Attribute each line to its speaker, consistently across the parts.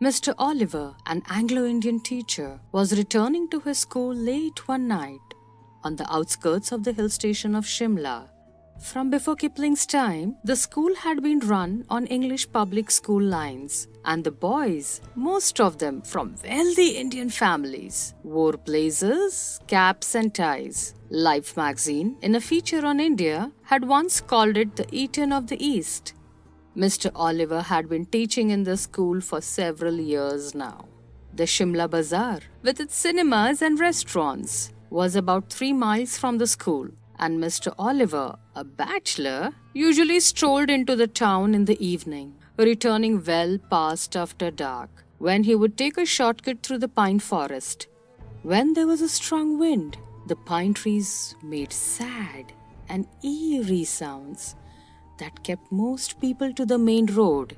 Speaker 1: Mr. Oliver, an Anglo-Indian teacher, was returning to his school late one night on the outskirts of the hill station of Shimla. From before Kipling's time, the school had been run on English public school lines, and the boys, most of them from wealthy Indian families, wore blazers, caps and ties. Life magazine, in a feature on India, had once called it the Eden of the East. Mr. Oliver had been teaching in the school for several years now. The Shimla Bazaar, with its cinemas and restaurants, was about 3 miles from the school, and Mr. Oliver, a bachelor, usually strolled into the town in the evening, returning well past after dark, when he would take a shortcut through the pine forest. When there was a strong wind, the pine trees made sad and eerie sounds that kept most people to the main road.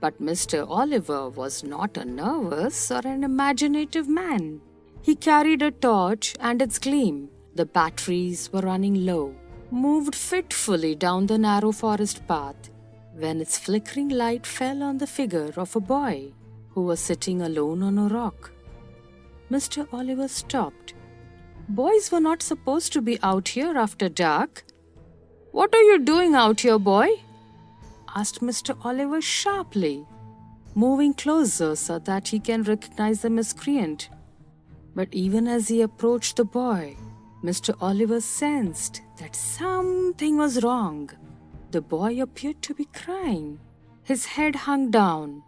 Speaker 1: But Mr. Oliver was not a nervous or an imaginative man. He carried a torch, and its gleam, the batteries were running low, moved fitfully down the narrow forest path when its flickering light fell on the figure of a boy who was sitting alone on a rock. Mr. Oliver stopped. Boys were not supposed to be out here after dark. "What are you doing out here, boy?" asked Mr. Oliver sharply, moving closer so that he can recognize the miscreant. But even as he approached the boy, Mr. Oliver sensed that something was wrong. The boy appeared to be crying. His head hung down.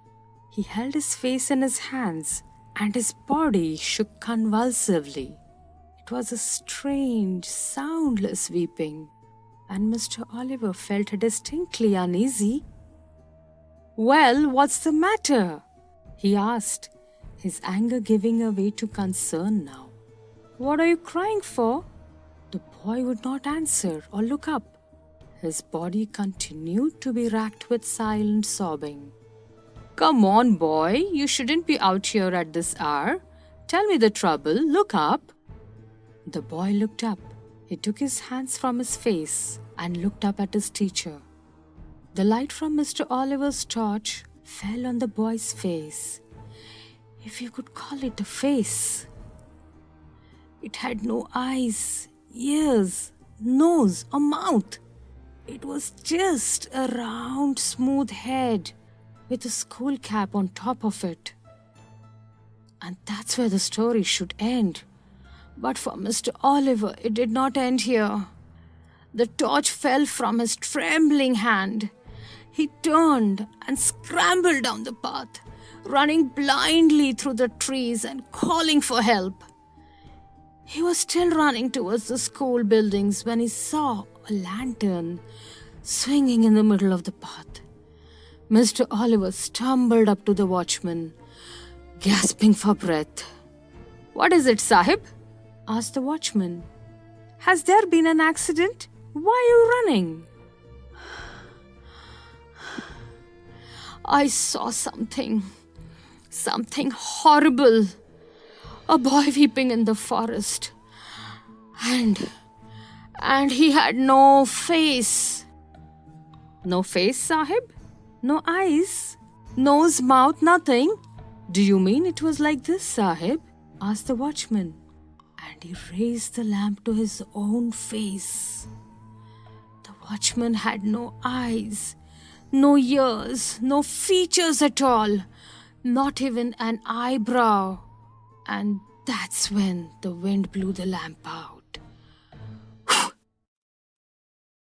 Speaker 1: He held his face in his hands, and his body shook convulsively. It was a strange, soundless weeping, and Mr. Oliver felt distinctly uneasy. "Well, what's the matter?" he asked, his anger giving way to concern now. "What are you crying for?" The boy would not answer or look up. His body continued to be racked with silent sobbing. "Come on, boy, you shouldn't be out here at this hour. Tell me the trouble, look up." The boy looked up. He took his hands from his face and looked up at his teacher. The light from Mr. Oliver's torch fell on the boy's face, if you could call it a face. It had no eyes, ears, nose, or mouth. It was just a round, smooth head with a school cap on top of it. And that's where the story should end. But for Mr. Oliver, it did not end here. The torch fell from his trembling hand. He turned and scrambled down the path, running blindly through the trees and calling for help. He was still running towards the school buildings when he saw a lantern swinging in the middle of the path. Mr. Oliver stumbled up to the watchman, gasping for breath. "What is it, Sahib?" asked the watchman. "Has there been an accident? Why are you running?" "I saw something horrible. A boy weeping in the forest. And he had no face." "No face, Sahib? No eyes? Nose, mouth, nothing? Do you mean it was like this, Sahib?" asked the watchman. And he raised the lamp to his own face. The watchman had no eyes, no ears, no features at all, not even an eyebrow. And that's when the wind blew the lamp out.